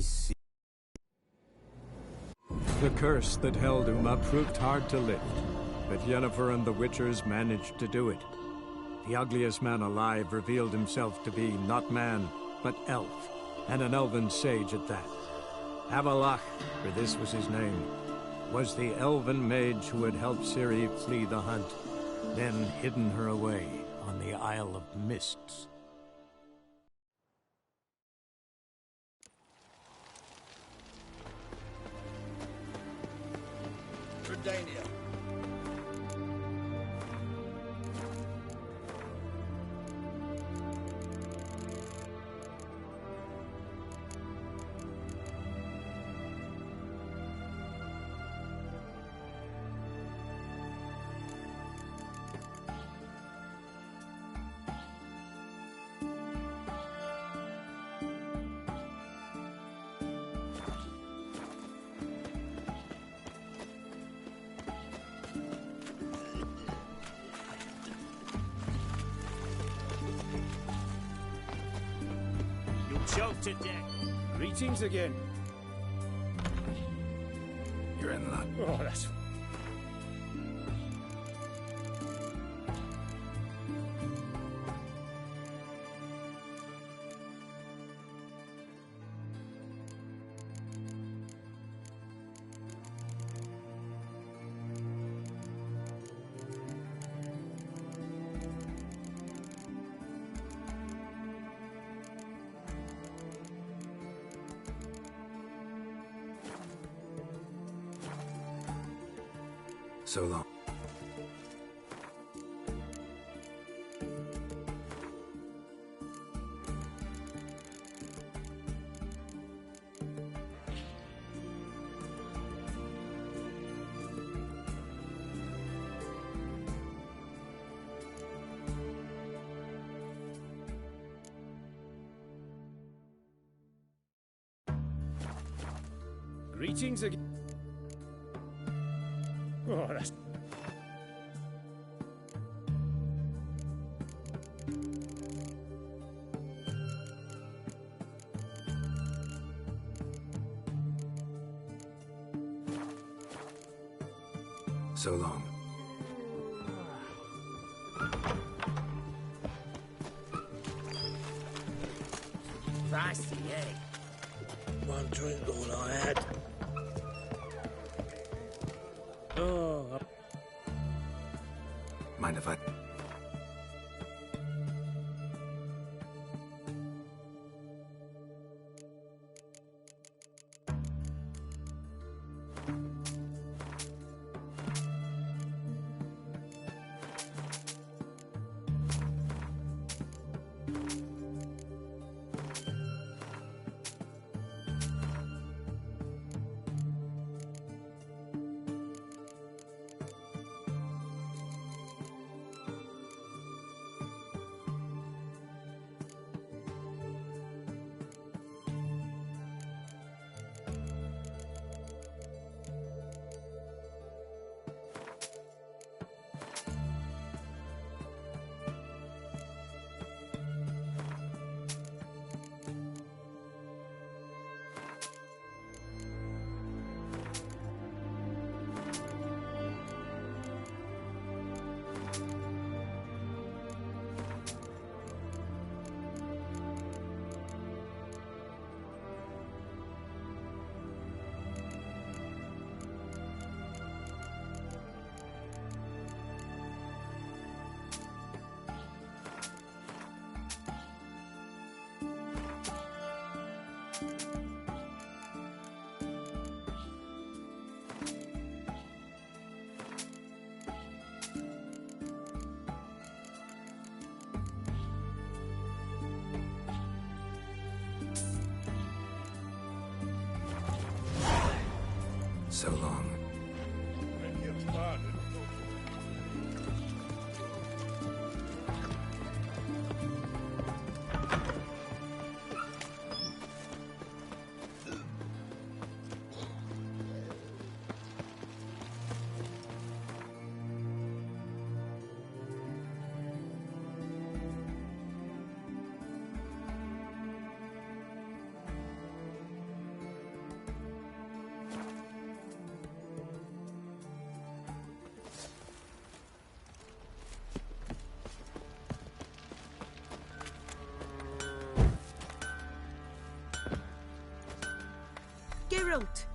see. The curse that held Uma proved hard to lift, but Yennefer and the Witchers managed to do it. The ugliest man alive revealed himself to be not man, but elf, and an elven sage at that. Avalach, for this was his name, was the elven mage who had helped Ciri flee the hunt, then hidden her away on the Isle of Mists. Redania. Choked to death. Greetings again. You're in luck. Oh, that's... So long. Greetings again. Oh, that's... So long. Feisty, eh? One drink all I had. Oh... Mind if I... So long. fruit.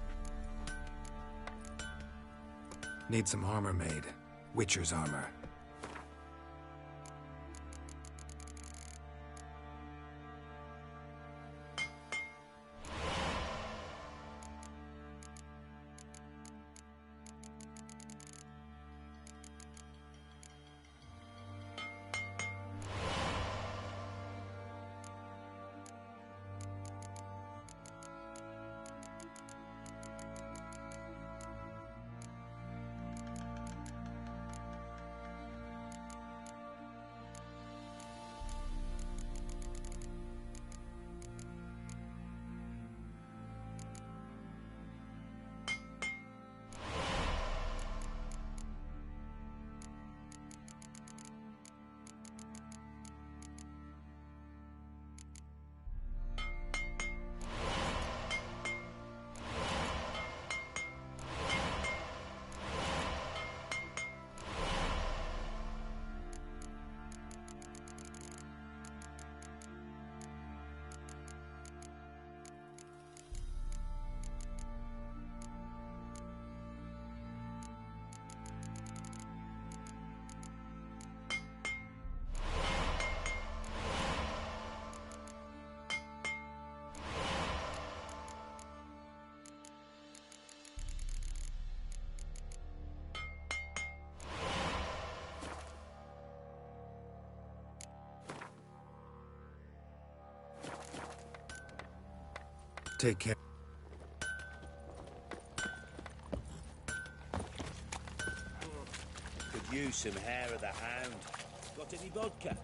Need some armor made. Witcher's armor. Take care. Could use some hair of the hound. Got any vodka?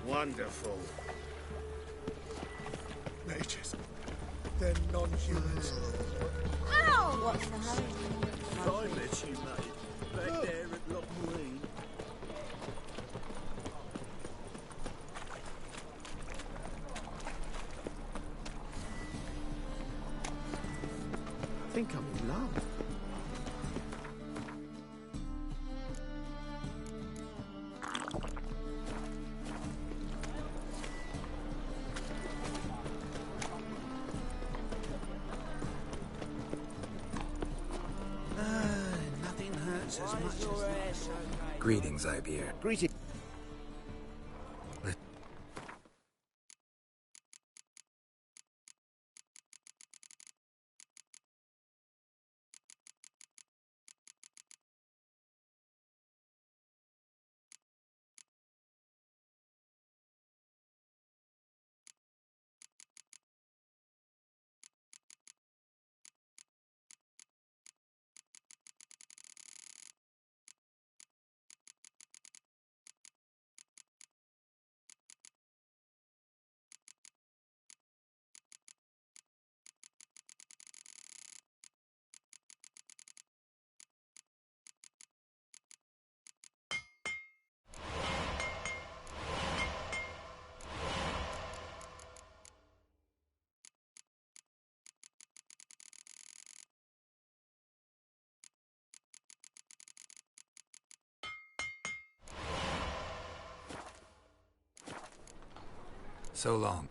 Wonderful. Mages. They're non-humans. Ow! What's the hurry? I met you, mate. Back there at Loch Marine. I think I'm in love. Nothing hurts as much as... Greetings, Ibeer. Greeting. So long.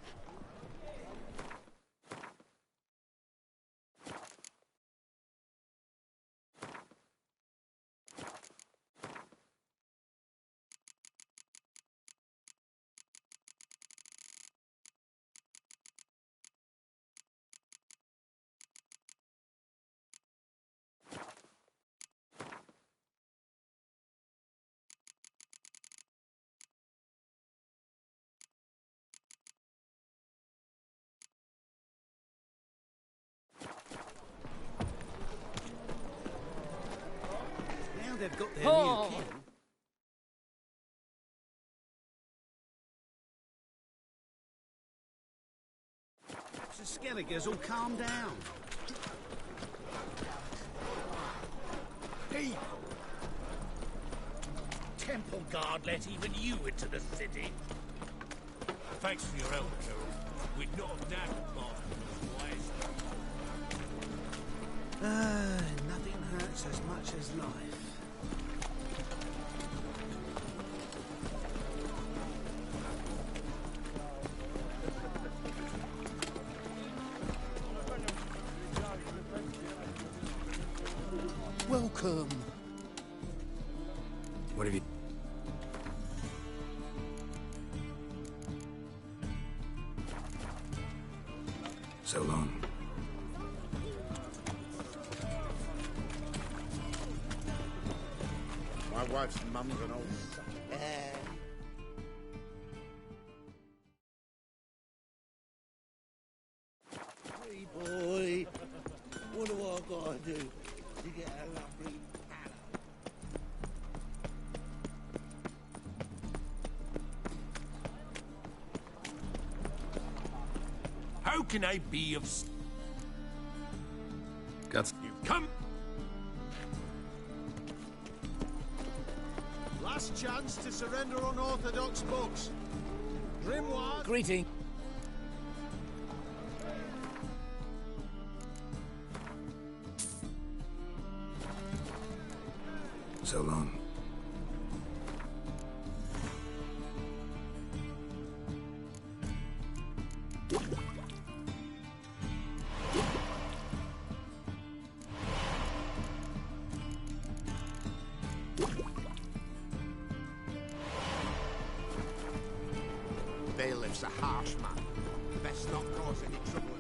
Now they've got their Oh. new king. Perhaps the Skelligers will calm down. People! Temple Guard let even you into the city. Thanks for your help, Carol. We'd not have dared to part otherwise. Nothing hurts as much as life. Welcome. What have you... So long. My wife's mum's an old... Hey boy, what do I gotta do to get a lovely pallet? How can I be of... Got... You come... Last chance to surrender unorthodox books. Grimoire... Greeting. So long. Bailiff's a harsh man. Best not cause any trouble.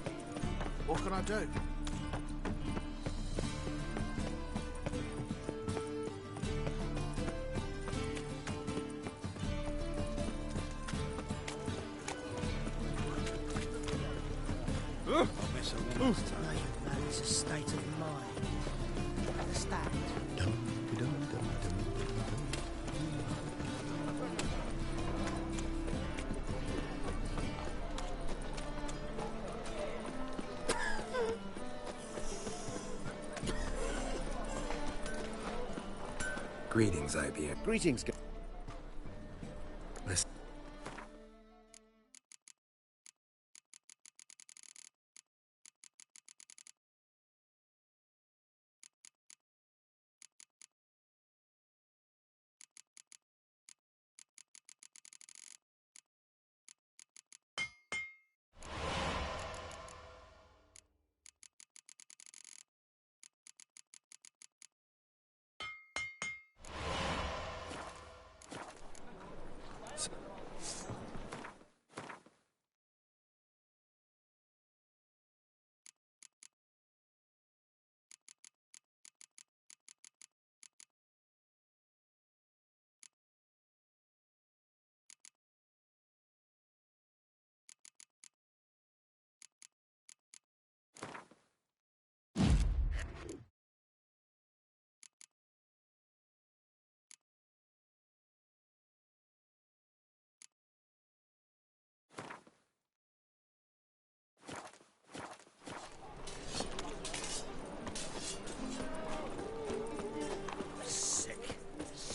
What can I do? That is a state of mind. Understand? Greetings, IBM. Greetings. Listen.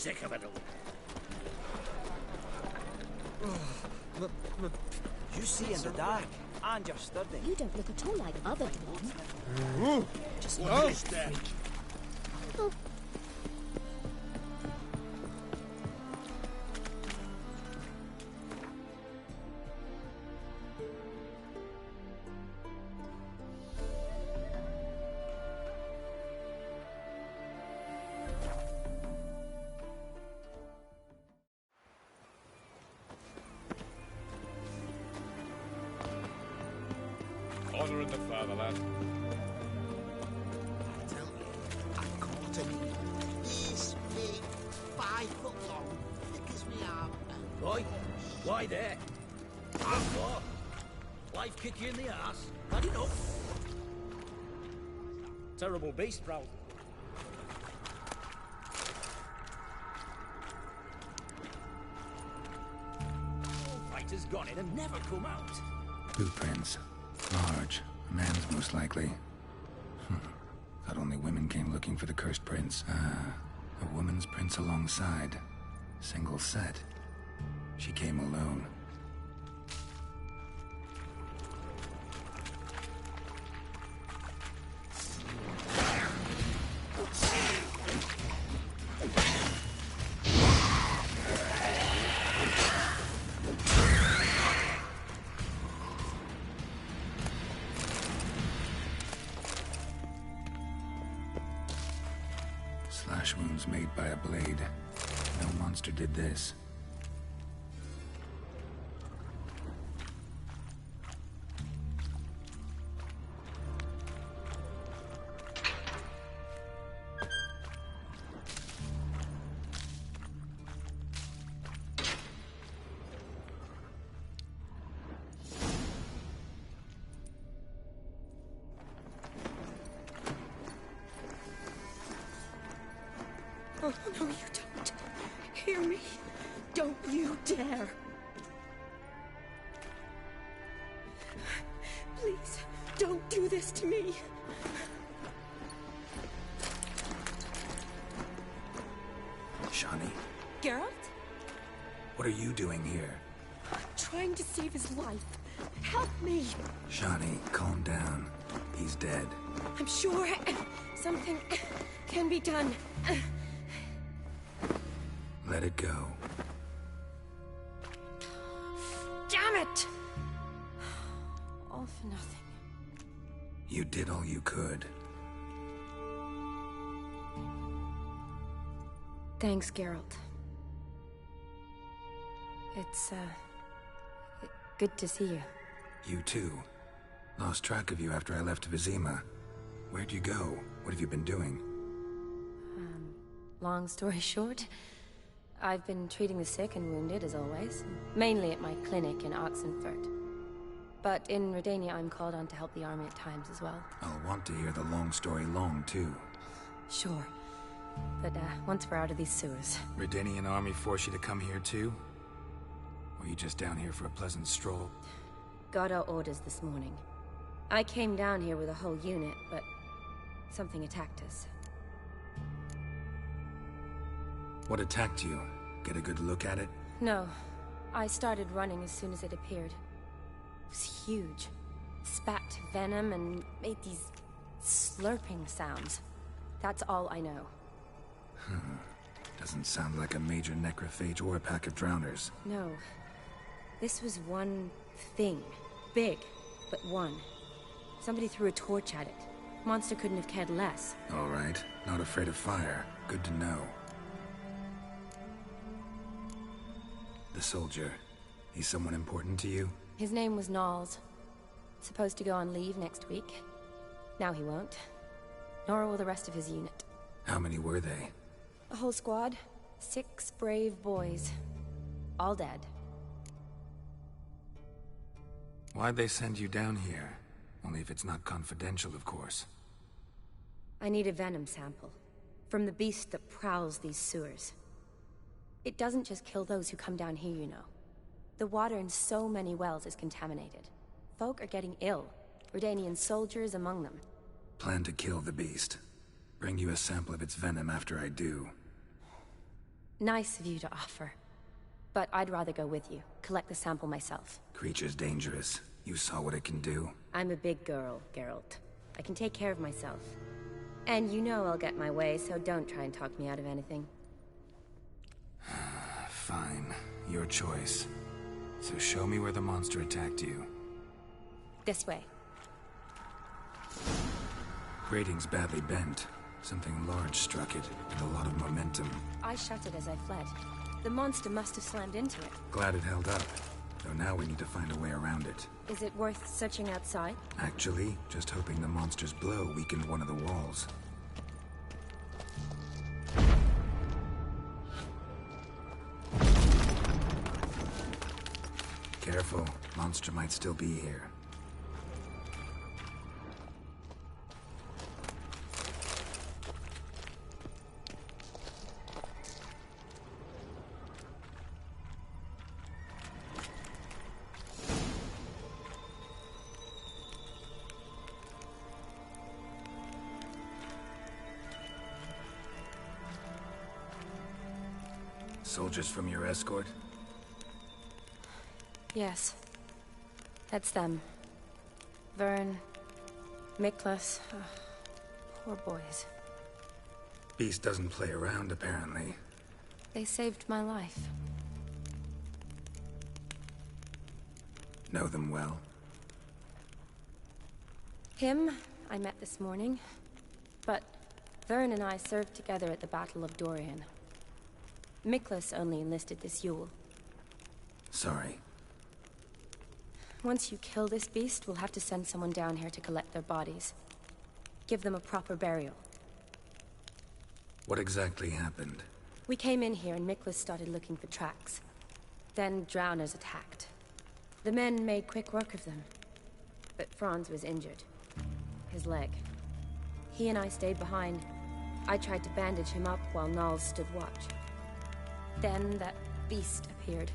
Sick of it all. You see in the dark, and you're sturdy. You don't look at all like other men. Just what is that? Oh. Honor in the fatherland. I tell you, I caught him. This big, 5 foot long, thick as me arm. Right? Why there? And what? Life kick you in the ass? Had enough? Terrible beast, Prowl. Fighters gone in and never come out. Blueprints. Large. A man's most likely. Thought only women came looking for the cursed prince. A woman's prints alongside. Single set. She came alone. Slash wounds made by a blade. No monster did this. Oh, no, you don't. Hear me? Don't you dare. Please, don't do this to me. Shani, Geralt? what are you doing here? Trying to save his life. Help me. Shani, calm down. He's dead. I'm sure something can be done. Let it go. Damn it! All for nothing. You did all you could. Thanks, Geralt. It's, good to see you. You too. Lost track of you after I left Vizima. Where'd you go? What have you been doing? Long story short, I've been treating the sick and wounded, as always. Mainly at my clinic in Oxenfurt. But in Redania, I'm called on to help the army at times as well. I'll want to hear the long story long, too. Sure. But, once we're out of these sewers. Redanian army force you to come here, too? Or you just down here for a pleasant stroll? Got our orders this morning. I came down here with a whole unit, but something attacked us. What attacked you? Get a good look at it? No. I started running as soon as it appeared. It was huge. Spat venom and made these slurping sounds. That's all I know. Doesn't sound like a major necrophage or a pack of drowners. No. This was one thing. Big, but one. Somebody threw a torch at it. Monster couldn't have cared less. All right. Not afraid of fire. Good to know. The soldier. He's someone important to you? His name was Knowles. Supposed to go on leave next week. Now he won't. Nor will the rest of his unit. How many were they? A whole squad. 6 brave boys. All dead. Why'd they send you down here? Only if it's not confidential, of course. I need a venom sample. From the beast that prowls these sewers. It doesn't just kill those who come down here, you know. The water in so many wells is contaminated. Folk are getting ill. Redanian soldiers among them. Plan to kill the beast. Bring you a sample of its venom after I do. Nice of you to offer. But I'd rather go with you. Collect the sample myself. Creature's dangerous. You saw what it can do. I'm a big girl, Geralt. I can take care of myself. And you know I'll get my way, so don't try and talk me out of anything. Fine. Your choice. So show me where the monster attacked you. This way. Grating's badly bent. Something large struck it, with a lot of momentum. I shut it as I fled. The monster must have slammed into it. Glad it held up. Though now we need to find a way around it. Is it worth searching outside? Actually, just hoping the monster's blow weakened one of the walls. Careful, monster might still be here. Soldiers from your escort? Yes. That's them. Vern, Miklas. Poor boys. Beast doesn't play around, apparently. They saved my life. Know them well? Him, I met this morning. But Vern and I served together at the Battle of Dorian. Miklas only enlisted this Yule. Sorry. Once you kill this beast, we'll have to send someone down here to collect their bodies. Give them a proper burial. What exactly happened? We came in here and Miklas started looking for tracks. Then drowners attacked. The men made quick work of them. But Franz was injured. His leg. He and I stayed behind. I tried to bandage him up while Nals stood watch. Then that beast appeared.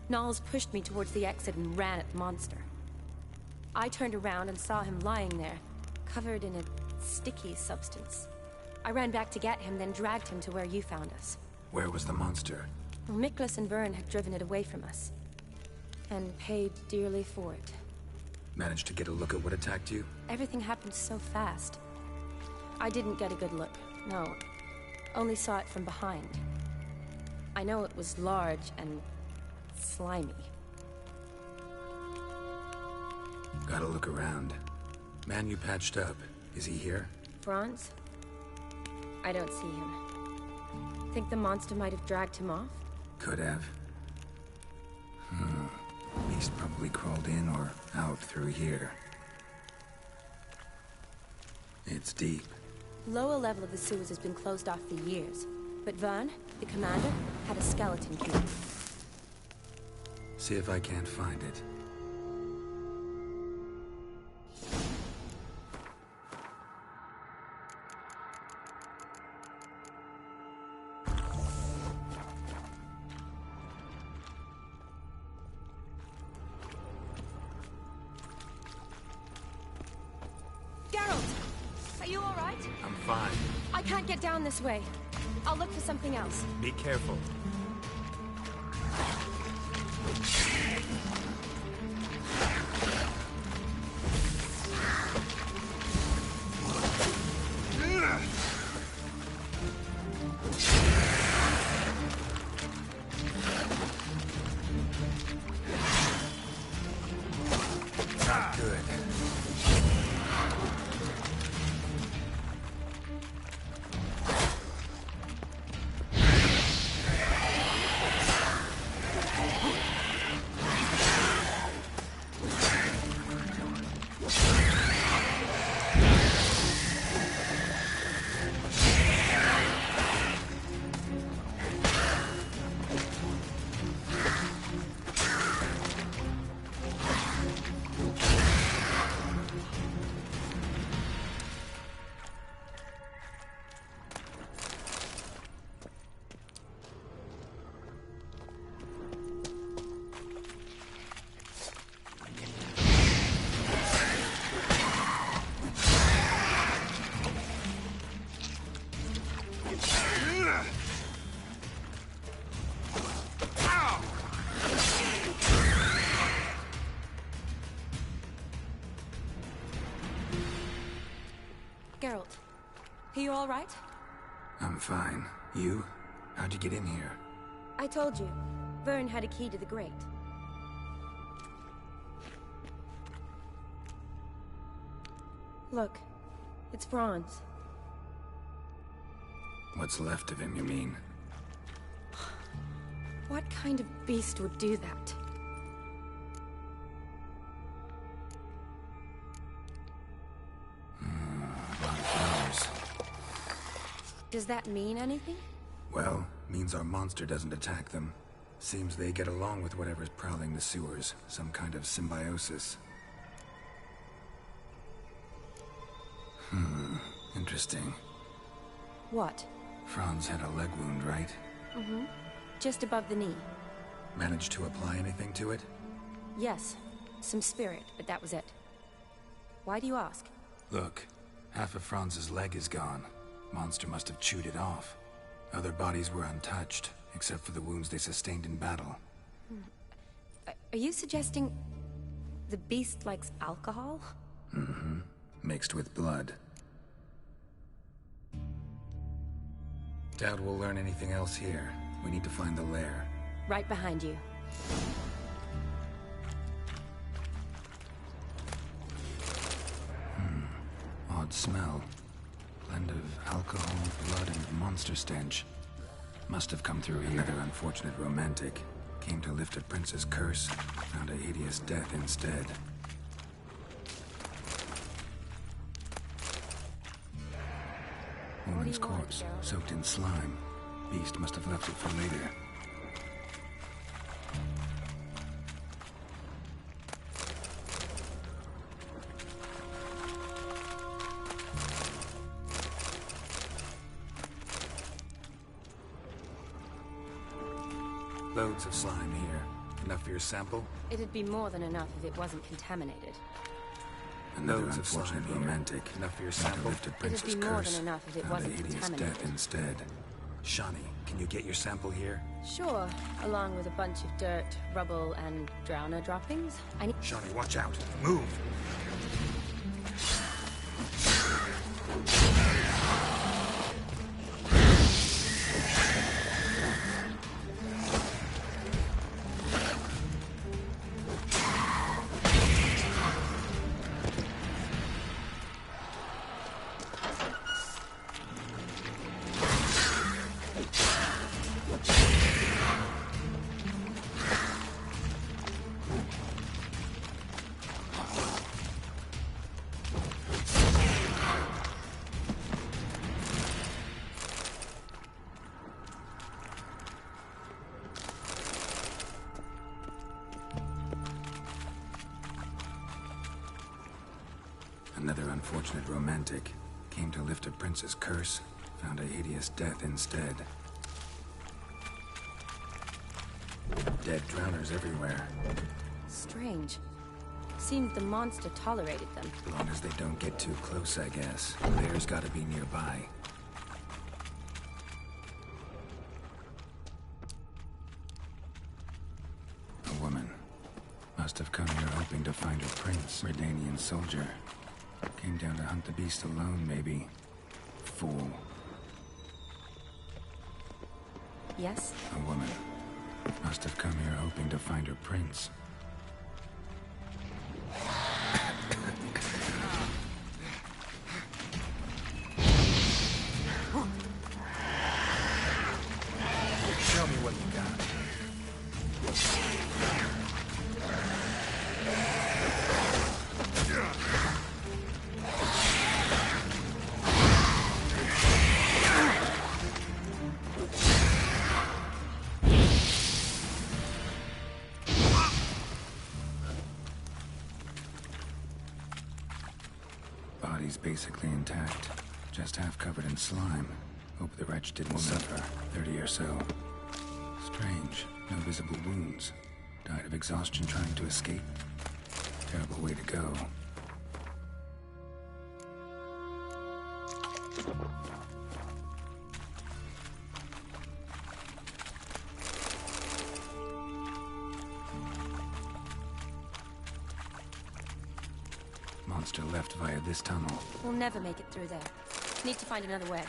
Nals pushed me towards the exit and ran at the monster. I turned around and saw him lying there, covered in a sticky substance. I ran back to get him, then dragged him to where you found us. Where was the monster? Miklas and Vern had driven it away from us. And paid dearly for it. Managed to get a look at what attacked you? Everything happened so fast. I didn't get a good look, no. Only saw it from behind. I know it was large and slimy. Gotta look around. Man you patched up, is he here? Franz? I don't see him. Think the monster might have dragged him off? Could have. Beast probably crawled in or out through here. It's deep. Lower level of the sewers has been closed off for years. But Vern, the commander, had a skeleton key. See if I can't find it. I'm fine. I can't get down this way. I'll look for something else. Be careful. Not good. Geralt, are you all right? I'm fine. You? How'd you get in here? I told you. Vern had a key to the grate. Look, it's Franz. What's left of him, you mean? What kind of beast would do that? Does that mean anything? Well, means our monster doesn't attack them. Seems they get along with whatever's prowling the sewers. Some kind of symbiosis. Interesting. What? Franz had a leg wound, right? Mm-hmm. Just above the knee. Managed to apply anything to it? Yes. Some spirit, but that was it. Why do you ask? Look, half of Franz's leg is gone. Monster must have chewed it off. Other bodies were untouched, except for the wounds they sustained in battle. Are you suggesting the beast likes alcohol? Mm-hmm. Mixed with blood. Doubt we'll learn anything else here. We need to find the lair. Right behind you. Odd smell. Blend of alcohol, blood, and monster stench. Must have come through here. Another unfortunate romantic. Came to lift a prince's curse, found a hideous death instead. Woman's corpse, soaked in slime. Beast must have left it for later. Loads of slime here. Enough for your sample? It'd be more than enough if it wasn't contaminated. Another unfortunate romantic. Enough for your sample? It'd be more than enough if it wasn't contaminated. Death instead. Shawnee, can you get your sample here? Sure, along with a bunch of dirt, rubble, and drowner droppings. Shawnee, watch out. Move! Another unfortunate romantic. Came to lift a prince's curse, found a hideous death instead. Dead drowners everywhere. Strange. Seems the monster tolerated them. As long as they don't get too close, I guess. Bear's gotta be nearby. A woman. Must have come here hoping to find her prince, Redanian soldier. Came down to hunt the beast alone, maybe. Fool. Yes? A woman. Must have come here hoping to find her prince. Show me what you got. Body's basically intact, just half covered in slime. Hope the wretch didn't suffer. 30 or so. Strange, no visible wounds. Died of exhaustion trying to escape. Terrible way to go. Monster left via this tunnel. We'll never make it through there. Need to find another way.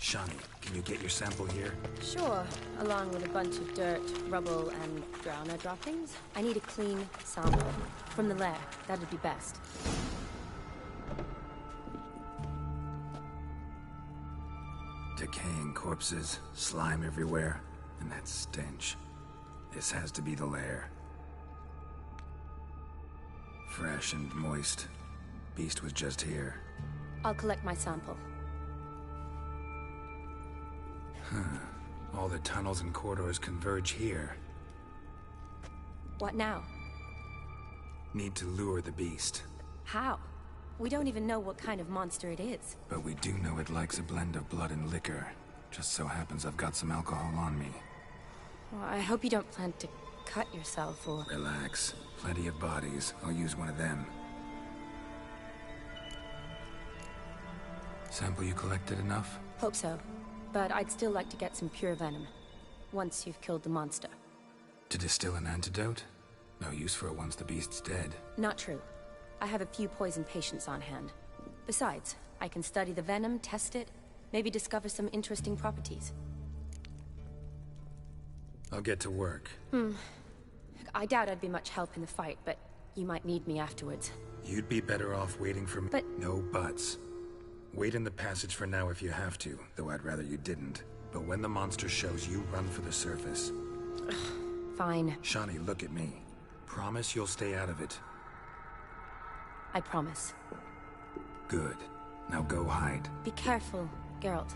Shawnee, can you get your sample here? Sure, along with a bunch of dirt, rubble, and drowner droppings. I need a clean sample. From the lair, that'd be best. Decaying corpses, slime everywhere, and that stench. This has to be the lair. Fresh and moist. Beast was just here. I'll collect my sample. All the tunnels and corridors converge here. What now? Need to lure the beast. How? We don't even know what kind of monster it is. But we do know it likes a blend of blood and liquor. Just so happens I've got some alcohol on me. Well, I hope you don't plan to cut yourself or... Relax. Plenty of bodies. I'll use one of them. Sample you collected enough? Hope so. But I'd still like to get some pure venom. Once you've killed the monster. To distill an antidote? No use for it once the beast's dead. Not true. I have a few poison patients on hand. Besides, I can study the venom, test it, maybe discover some interesting properties. I'll get to work. I doubt I'd be much help in the fight, but you might need me afterwards. You'd be better off waiting for me. But... No buts. Wait in the passage for now if you have to, though I'd rather you didn't. But when the monster shows, you run for the surface. Fine. Shani, look at me. Promise you'll stay out of it. I promise. Good. Now go hide. Be careful, Geralt.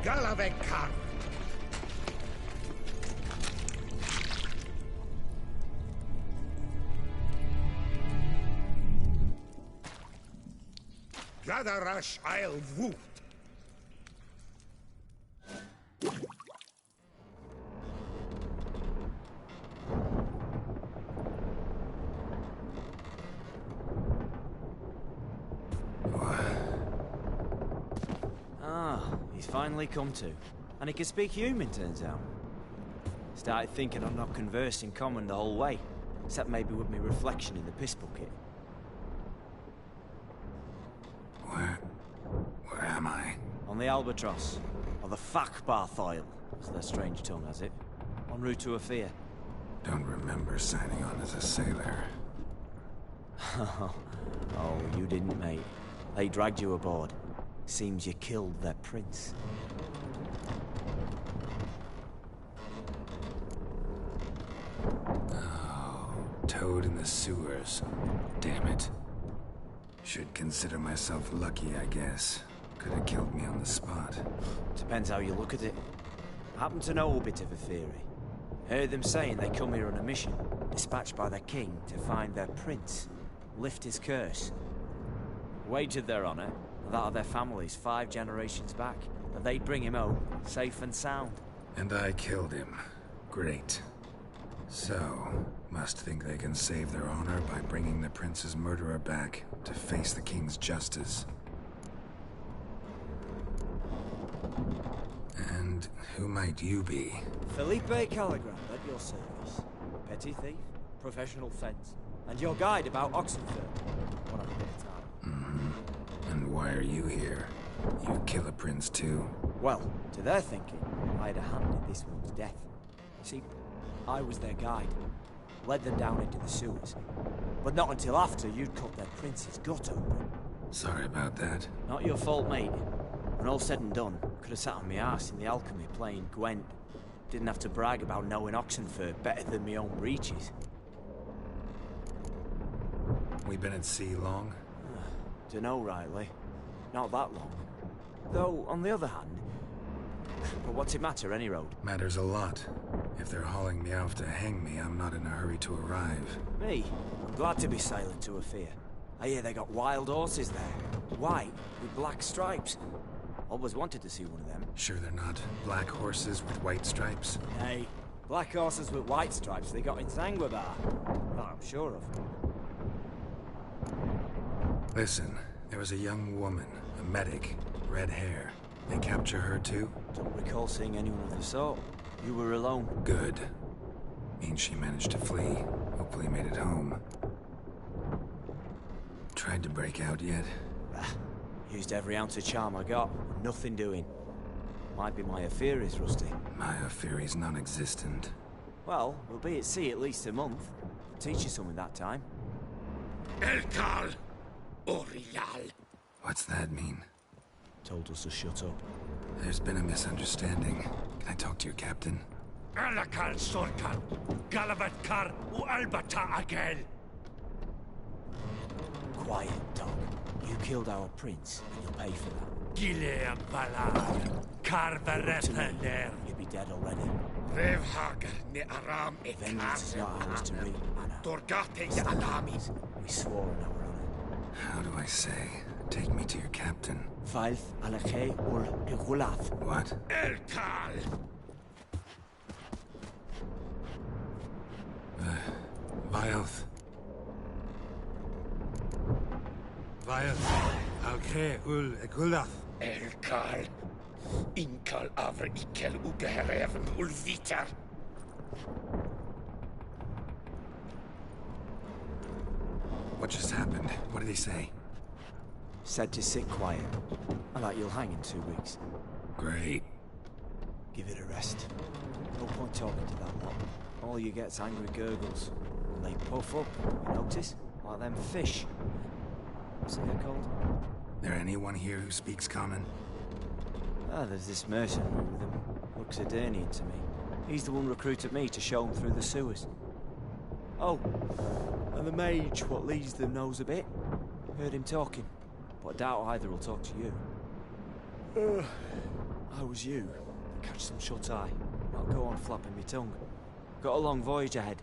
Galavekar. Gadarash I'll woot. He's finally come to. And he can speak human, turns out. Started thinking I'm not conversing common the whole way. Except maybe with me reflection in the piss bucket. Where am I? On the Albatross. Or the Fakbarthoil, as their strange tongue has it. En route to Ophir. Don't remember signing on as a sailor. Oh, you didn't, mate. They dragged you aboard. Seems you killed their prince. Oh, toad in the sewers. Damn it. Should consider myself lucky, I guess. Could have killed me on the spot. Depends how you look at it. I happen to know a bit of a theory. Heard them saying they come here on a mission, dispatched by their king to find their prince, lift his curse. Wagered their honor, and that of their families 5 generations back, that they'd bring him home, safe and sound. And I killed him. Great. So, must think they can save their honor by bringing the prince's murderer back to face the king's justice. And who might you be? Felipe Caligram, at your service. Petty thief, professional fence, and your guide about Oxenford. What a bit of time. And why are you here? You kill a prince too? Well, to their thinking, I had a hand in this one's death. See, I was their guide. Led them down into the sewers. But not until after you'd cut their prince's gut open. Sorry about that. Not your fault, mate. When all said and done, could have sat on my arse in the alchemy playing Gwent. Didn't have to brag about knowing Oxenford better than my own breeches. We been at sea long? Dunno, rightly. Not that long. Though, on the other hand... But what's it matter, any road? Matters a lot. If they're hauling me off to hang me, I'm not in a hurry to arrive. Me? I'm glad to be sailing to Ophir. I hear they got wild horses there. White, with black stripes. Always wanted to see one of them. Sure they're not black horses with white stripes? Hey, black horses with white stripes they got in Zangwabar. That I'm sure of. Listen, there was a young woman, a medic, red hair. They capture her too? Don't recall seeing anyone of the sort. You were alone. Good. Means she managed to flee. Hopefully made it home. Tried to break out yet? Used every ounce of charm I got. Nothing doing. Might be my affair is rusty. My affair is non-existent. Well, we'll be at sea at least a month. Teach you something that time. Elkal Orial. What's that mean? Told us to shut up. There's been a misunderstanding. Can I talk to your captain? Alakal Sorkal. Galavatkar u Albata Agel. Quiet, dog. You killed our prince, and you'll pay for that. Gileam Valar. Carverepener. You'd be dead already. Revhager ne Aram Vengeance is not ours to reap, Anna. Torgate ya Alamis. We swore on our honor. How do I say? Take me to your captain. Faith Alakhe ul Igulath. What? Elkal. Vioth. Vioth. Alkhe ul Igulath. Elkal. Inkal avre ikel ugehereven ulviter. What just happened? What did he say? Said to sit quiet, and that you'll hang in 2 weeks. Great. Give it a rest. No point talking to that lot. All you get's angry gurgles. And they puff up, you notice? Like them fish. What's it called? There anyone here who speaks common? Ah, there's this mercenary with him. Looks Edirnian to me. He's the one recruited me to show him through the sewers. Oh, and the mage what leads them knows a bit. Heard him talking, but I doubt either will talk to you. I was you. Catch some shut-eye. Not go on flapping me tongue. Got a long voyage ahead.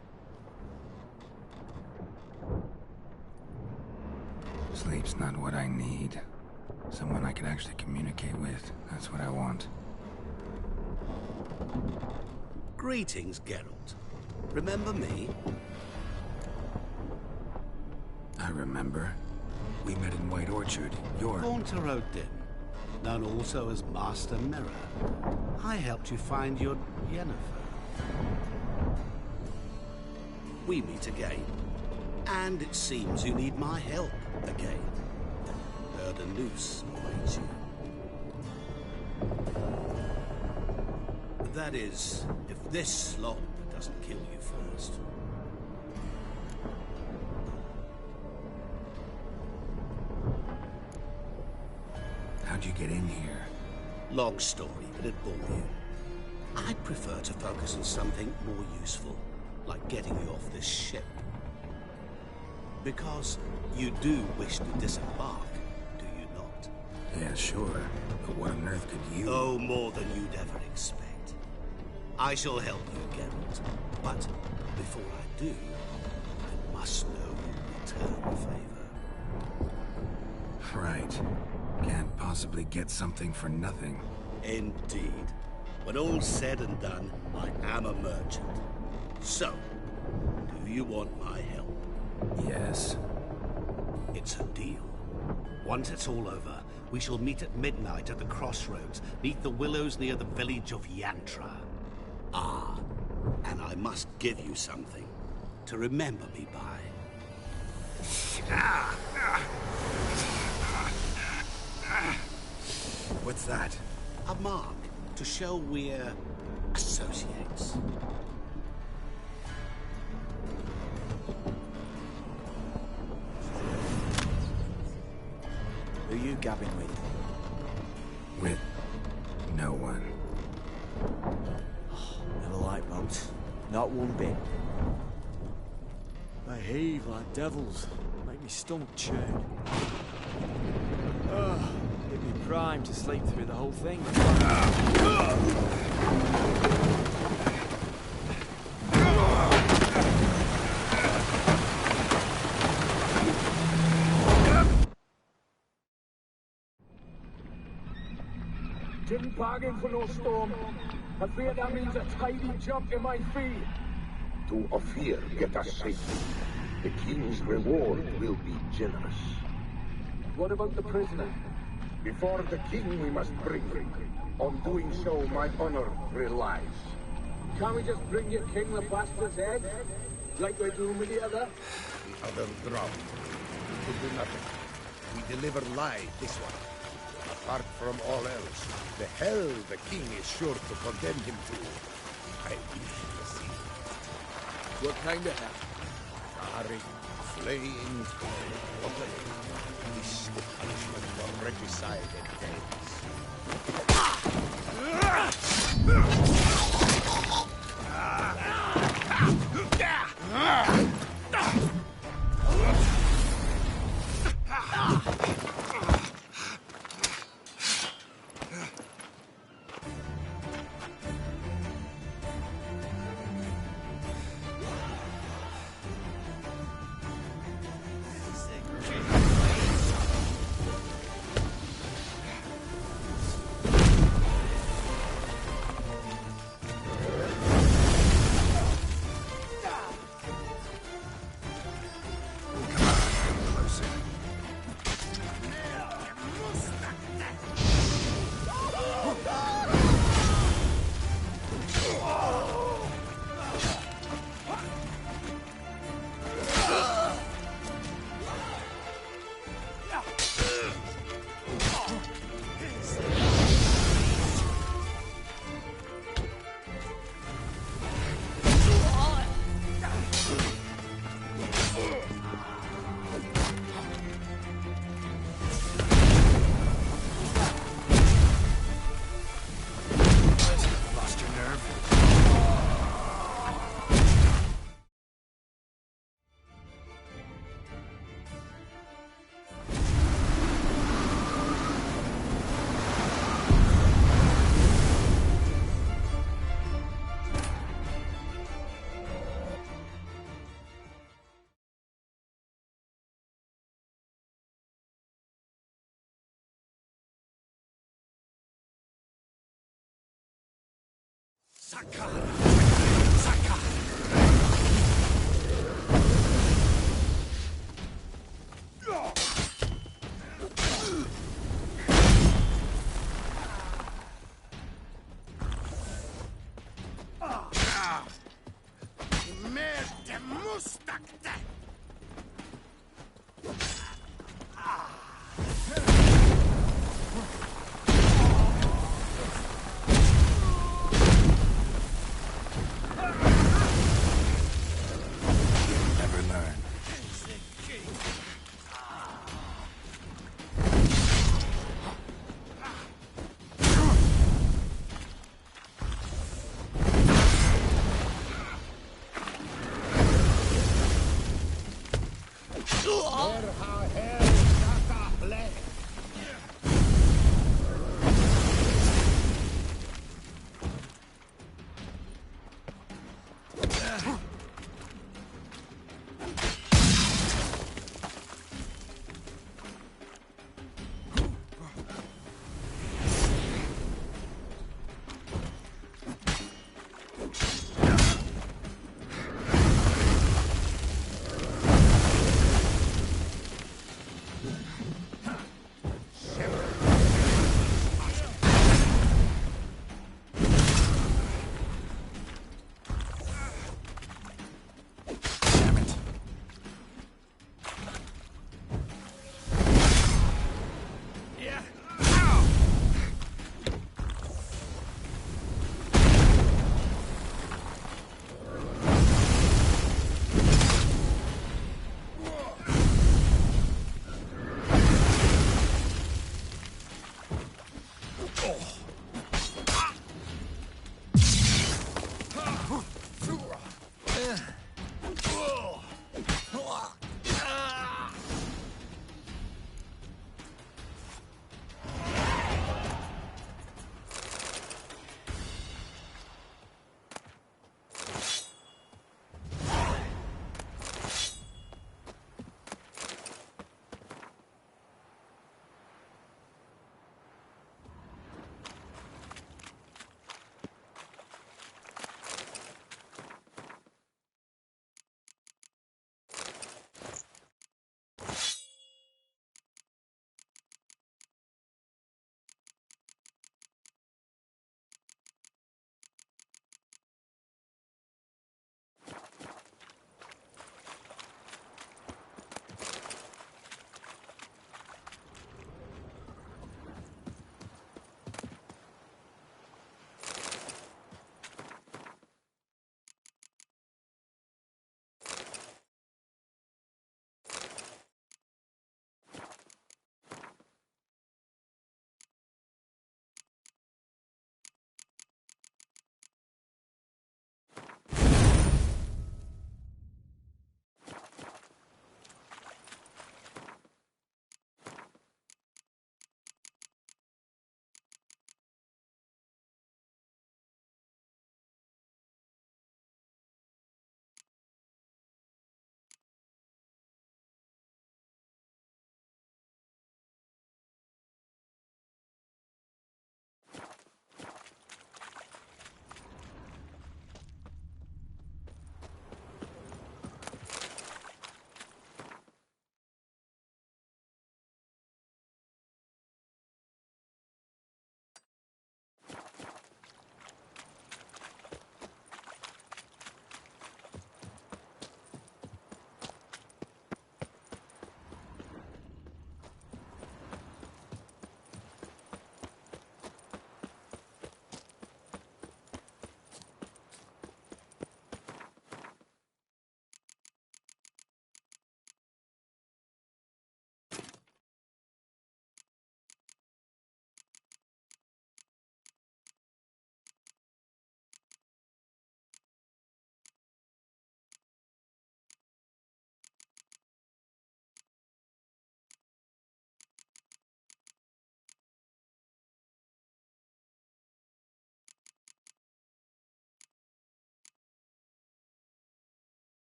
Sleep's not what I need. Someone I could actually communicate with. That's what I want. Greetings, Geralt. Remember me? I remember. We met in White Orchard. You're... Gaunter Odin, known also as Master Mirror. I helped you find your Yennefer. We meet again. And it seems you need my help again. Heard a noose awaits you. That is, if this slop doesn't kill you first. How'd you get in here? Long story, but it bore you. I'd prefer to focus on something more useful, like getting you off this ship. Because you do wish to disembark, do you not? Yeah, sure. But what on earth could you... Oh, more than you'd ever expect. I shall help you, Geralt. But before I do, I must know you return the favor. Right. Can't possibly get something for nothing. Indeed. When all's said and done, I am a merchant. So, do you want my help? Yes. It's a deal. Once it's all over, we shall meet at midnight at the crossroads, neath the willows near the village of Yantra. Ah, and I must give you something to remember me by. What's that? A mark to show we're associates. Who you gabbing with? With no one. Never liked boats. Not one bit. They heave like devils. Make me stomach churn. Give me prime to sleep through the whole thing. Didn't bargain for no storm. I fear that means a tidy jump in my fee. To Ophir, get us safely. The king's reward will be generous. What about the prisoner? Before the king we must bring him. On doing so, my honor relies. Can't we just bring your king the bastard's head? Like we do with the other? The other drowned. We could do nothing. We deliver live this one. Apart from all else, the hell the king is sure to condemn him to. I wish to see. What kind of hell? Charring, flaying, pottery. This the punishment for regicide and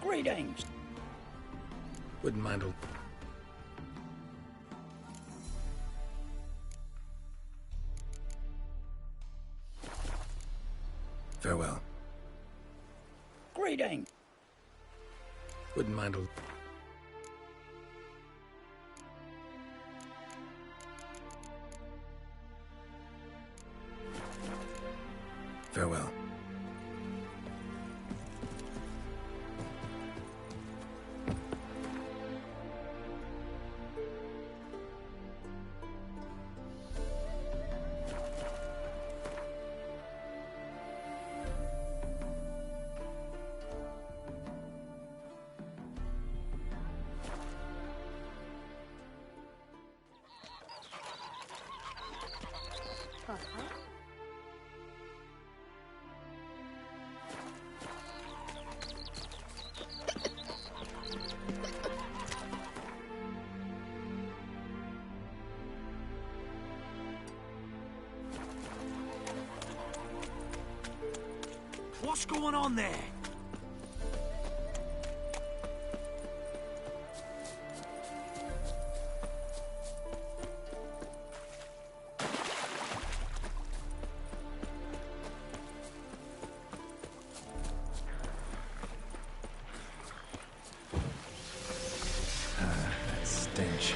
Greetings. Wouldn't mind a... Farewell. Greetings. Wouldn't mind a... Farewell. What's going on there? That stench.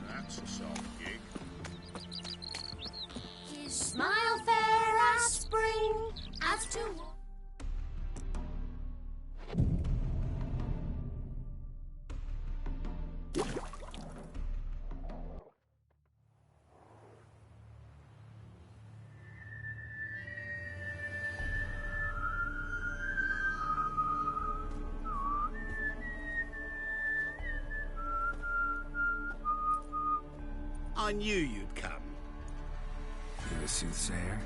That's a soft gig. His smile fair as spring, as to... I knew you'd come. You a soothsayer?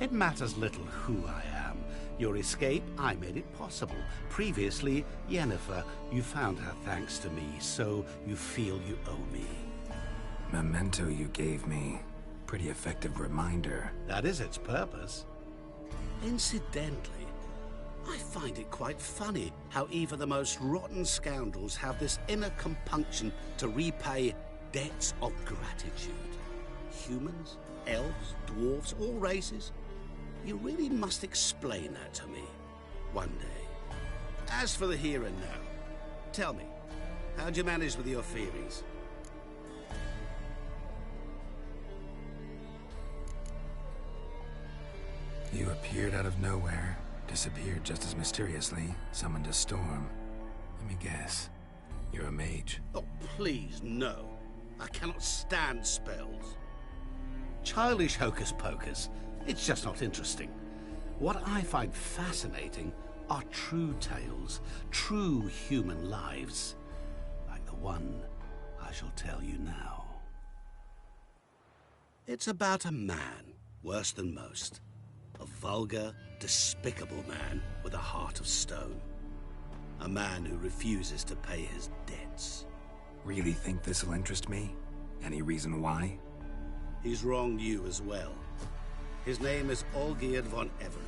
It matters little who I am. Your escape, I made it possible. Previously, Yennefer, you found her thanks to me, so you feel you owe me. Memento you gave me. Pretty effective reminder. That is its purpose. Incidentally, I find it quite funny how even the most rotten scoundrels have this inner compunction to repay debts of gratitude. Humans, elves, dwarves, all races. You really must explain that to me one day. As for the here and now, tell me, how'd you manage with your feelings? You appeared out of nowhere, disappeared just as mysteriously, summoned a storm. Let me guess. You're a mage. Oh, please, no. I cannot stand spells. Childish hocus-pocus. It's just not interesting. What I find fascinating are true tales, true human lives, like the one I shall tell you now. It's about a man, worse than most. A vulgar, despicable man with a heart of stone. A man who refuses to pay his debts. Really think this'll interest me? Any reason why? He's wronged you as well. His name is Olgierd von Everec.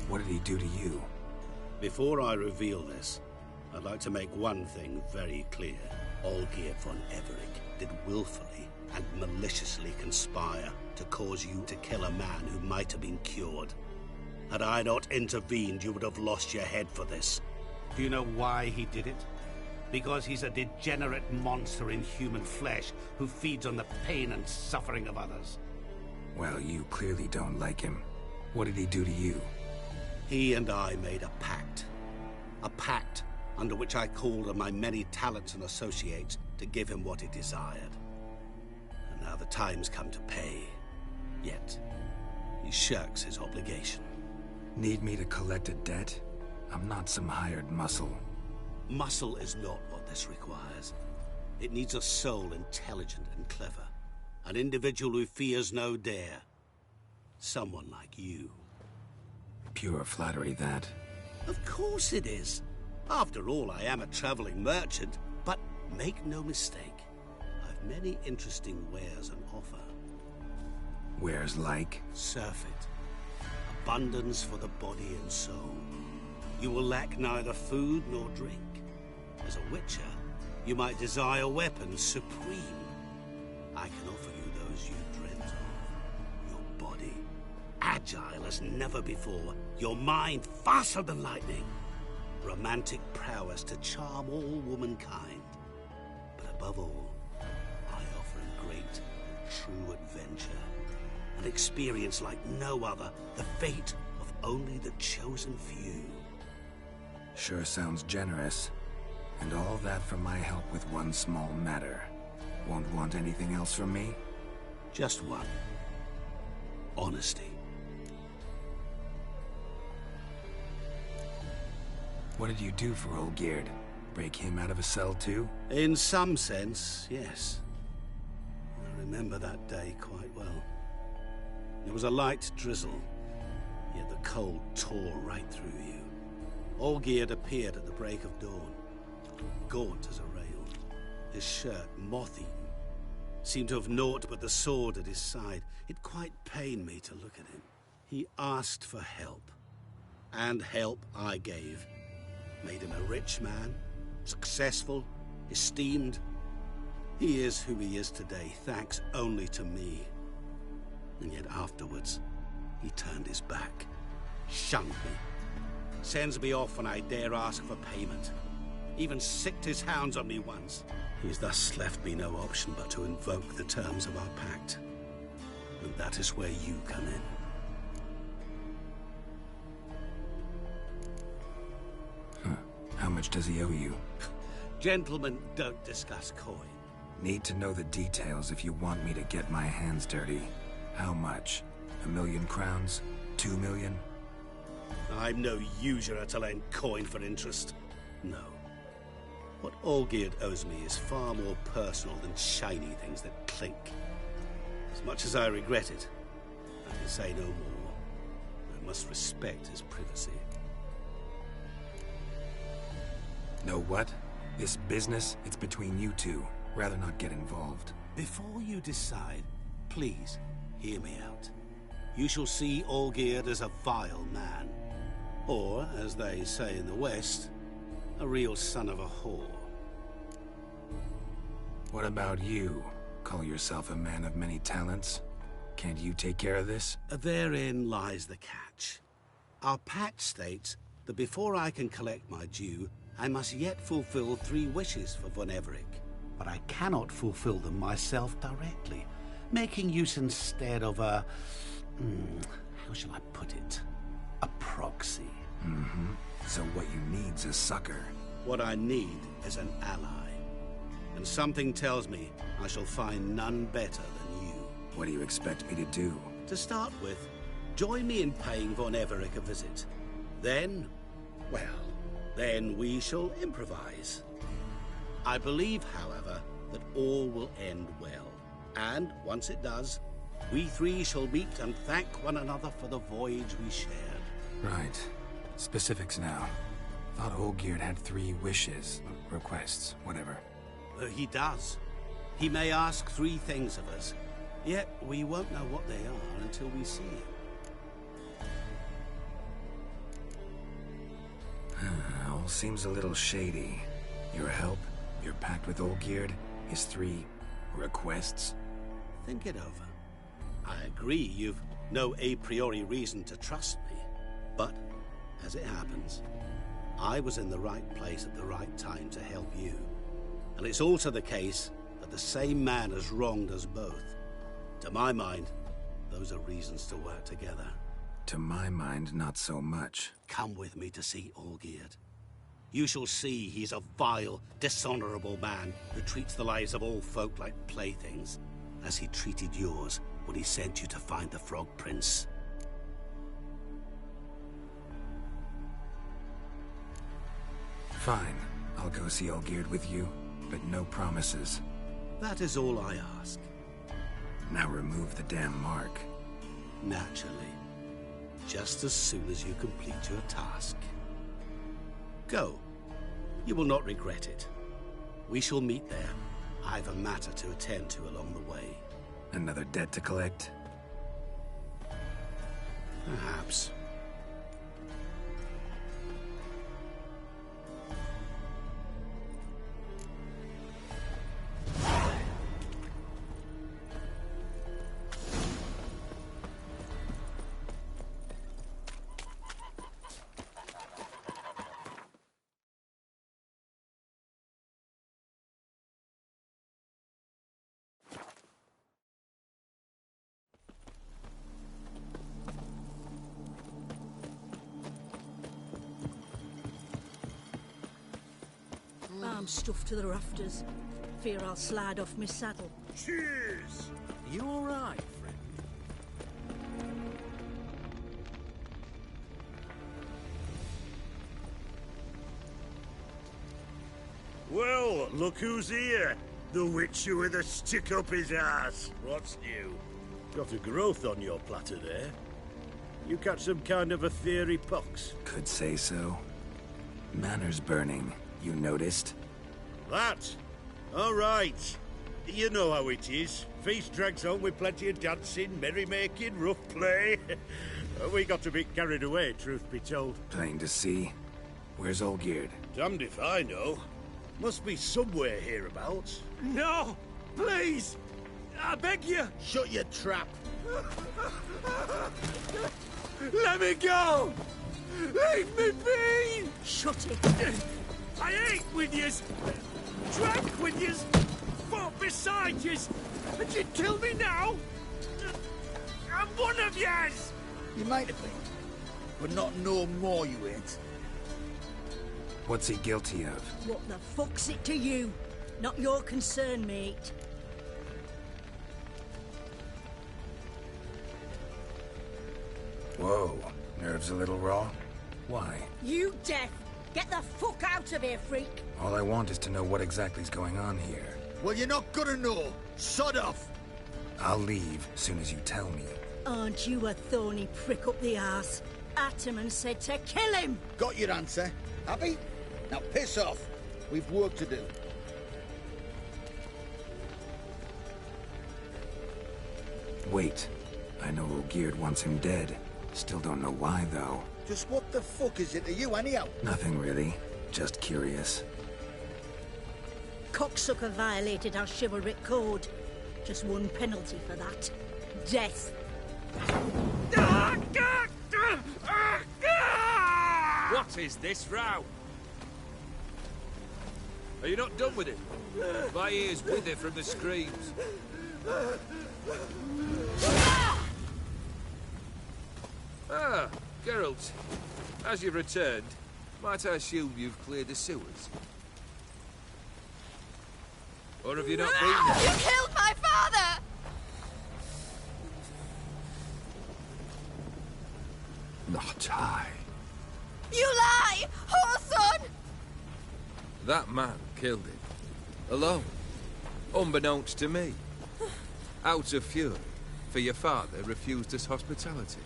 What did he do to you? Before I reveal this, I'd like to make one thing very clear. Olgierd von Everec did willfully and maliciously conspire to cause you to kill a man who might have been cured. Had I not intervened, you would have lost your head for this. Do you know why he did it? Because he's a degenerate monster in human flesh who feeds on the pain and suffering of others. Well, you clearly don't like him. What did he do to you? He and I made a pact. A pact under which I called on my many talents and associates to give him what he desired. And now the time's come to pay. Yet, he shirks his obligation. Need me to collect a debt? I'm not some hired muscle. Muscle is not what this requires. It needs a soul intelligent and clever. An individual who fears no dare. Someone like you. Pure flattery, that. Of course it is. After all, I am a traveling merchant. But make no mistake, I've many interesting wares on offer. Wares like? Surfeit. Abundance for the body and soul. You will lack neither food nor drink. As a witcher, you might desire weapons supreme. I can offer you those you dreamt of. Your body, agile as never before. Your mind, faster than lightning. Romantic prowess to charm all womankind. But above all, I offer a great and true adventure. An experience like no other. The fate of only the chosen few. Sure sounds generous. And all that for my help with one small matter. Won't want anything else from me? Just one. Honesty. What did you do for Olgierd? Break him out of a cell too? In some sense, yes. I remember that day quite well. There was a light drizzle, yet the cold tore right through you. Olgierd appeared at the break of dawn, gaunt as a rail, his shirt moth-eaten. Seemed to have naught but the sword at his side. It quite pained me to look at him. He asked for help, and help I gave. Made him a rich man, successful, esteemed. He is who he is today, thanks only to me. And yet afterwards, he turned his back, shunned me, sends me off when I dare ask for payment. Even sicked his hounds on me once. He's thus left me no option but to invoke the terms of our pact. And that is where you come in. How much does he owe you? Gentlemen don't discuss coin. Need to know the details if you want me to get my hands dirty. How much? 1,000,000 crowns? 2 million? I'm no usurer to lend coin for interest. No. What Olgierd owes me is far more personal than shiny things that clink. As much as I regret it, I can say no more. I must respect his privacy. Know what? This business, it's between you two. Rather not get involved. Before you decide, please, hear me out. You shall see Olgierd as a vile man. Or, as they say in the West, a real son of a whore. What about you? Call yourself a man of many talents? Can't you take care of this? Therein lies the catch. Our pact states that before I can collect my due, I must yet fulfill 3 wishes for von Everec. but I cannot fulfill them myself directly, making use instead of a... how shall I put it? A proxy. So what you need's a sucker. What I need is an ally. And something tells me I shall find none better than you. What do you expect me to do? To start with, join me in paying Von Everec a visit. Then, well, then we shall improvise. I believe, however, that all will end well. And once it does, we three shall meet and thank one another for the voyage we shared. Right. Specifics now. Thought Olgierd had 3 wishes, requests, whatever. He does. He may ask 3 things of us, yet we won't know what they are until we see him. All seems a little shady. Your help, your pact with Olgierd, his 3 requests. Think it over. I agree you've no a priori reason to trust me, but as it happens, I was in the right place at the right time to help you. And it's also the case that the same man has wronged us both. To my mind, those are reasons to work together. To my mind, not so much. Come with me to see Olgierd. You shall see he's a vile, dishonorable man who treats the lives of all folk like playthings, as he treated yours when he sent you to find the Frog Prince. Fine. I'll go see Olgierd with you, but no promises. That is all I ask. Now remove the damn mark. Naturally. Just as soon as you complete your task. Go. You will not regret it. We shall meet there. I've a matter to attend to along the way. Another debt to collect? Perhaps. I'm stuffed to the rafters. Fear I'll slide off my saddle. Cheers! You all right, friend? Well, look who's here. The Witcher with a stick up his ass. What's new? Got a growth on your platter there. You catch some kind of a theory pox? Could say so. Manor's burning. You noticed? That? All right. You know how it is. Feast drags on with plenty of dancing, merrymaking, rough play. We got a bit carried away, truth be told. Plain to see. Where's Olgierd? Damned if I know. Must be somewhere hereabouts. No! Please! I beg you! Shut your trap! Let me go! Leave me be! Shut it! I ate with yous! Drank with yous! Fought beside yous! And you'd kill me now? I'm one of yous! You might have been, but not no more you ain't. What's he guilty of? What the fuck's it to you? Not your concern, mate. Whoa. Nerves a little raw? Why? You deaf! Get the fuck out of here, freak! All I want is to know what exactly's going on here. Well, you're not gonna know. Sod off! I'll leave soon as you tell me. Aren't you a thorny prick up the arse? Ataman said to kill him! Got your answer. Happy? Now piss off. We've work to do. Wait. I know Olgierd wants him dead. Still don't know why, though. Just what the fuck is it to you, anyhow? Nothing really. Just curious. Cocksucker violated our chivalric code. Just one penalty for that. Death. What is this row? Are you not done with it? My ears wither from the screams. Ah, Geralt. As you've returned, might I assume you've cleared the sewers? Or have you not been there? You killed my father! Not I. You lie! Whoreson! That man killed him. Alone. Unbeknownst to me. Out of fury, for your father refused us hospitality.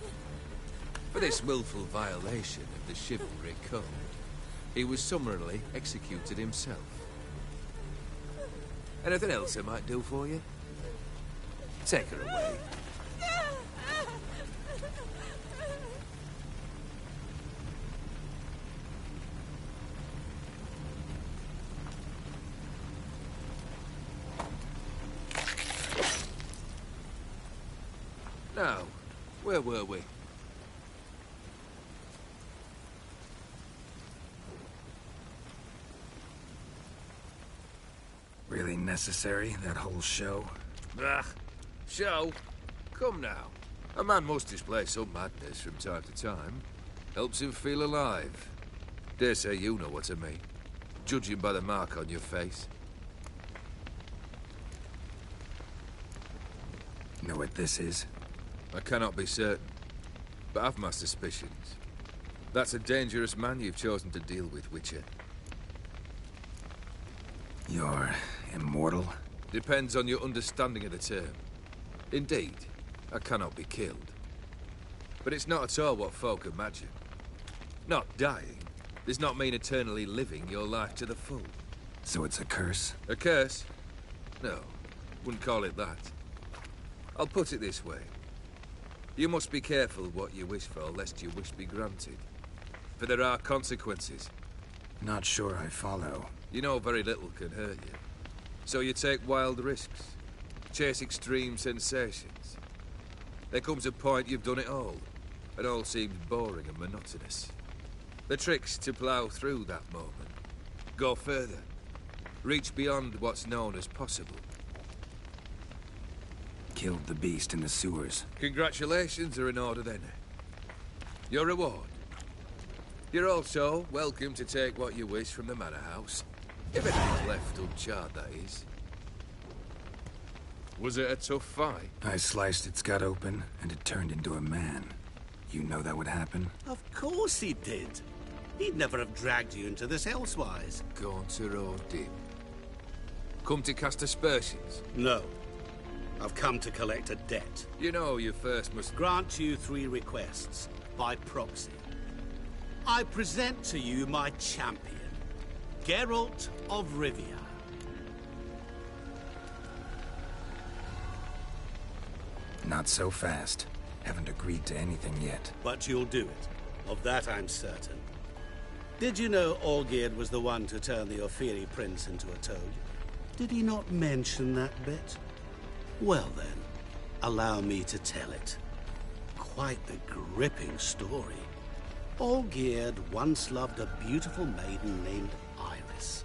For this willful violation of the chivalry code, he was summarily executed himself. Anything else I might do for you? Take her away. Now, where were we? Really necessary, that whole show? Ah, show? Come now. A man must display some madness from time to time. Helps him feel alive. Dare say you know what I mean. Judging by the mark on your face. Know what this is? I cannot be certain, but I've my suspicions. That's a dangerous man you've chosen to deal with, Witcher. You're immortal? Depends on your understanding of the term. Indeed, I cannot be killed. But it's not at all what folk imagine. Not dying does not mean eternally living your life to the full. So it's a curse? A curse? No, wouldn't call it that. I'll put it this way. You must be careful what you wish for, lest your wish be granted. For there are consequences. Not sure I follow. You know very little can hurt you. So you take wild risks. Chase extreme sensations. There comes a point you've done it all. It all seems boring and monotonous. The trick's to plough through that moment. Go further. Reach beyond what's known as possible. Killed the beast in the sewers. Congratulations are in order then. Your reward. You're also welcome to take what you wish from the manor house. If anything's left uncharred, that is. Was it a tough fight? I sliced its gut open, and it turned into a man. You know that would happen? Of course he did. He'd never have dragged you into this elsewise. Gaunter or dim. Come to cast aspersions? No. I've come to collect a debt. You know you first must... Grant you 3 requests, by proxy. I present to you my champion, Geralt of Rivia. Not so fast. Haven't agreed to anything yet. But you'll do it. Of that I'm certain. Did you know Olgierd was the one to turn the Ophiri prince into a toad? Did he not mention that bit? Well then, allow me to tell it. Quite the gripping story. Olgierd once loved a beautiful maiden named Iris.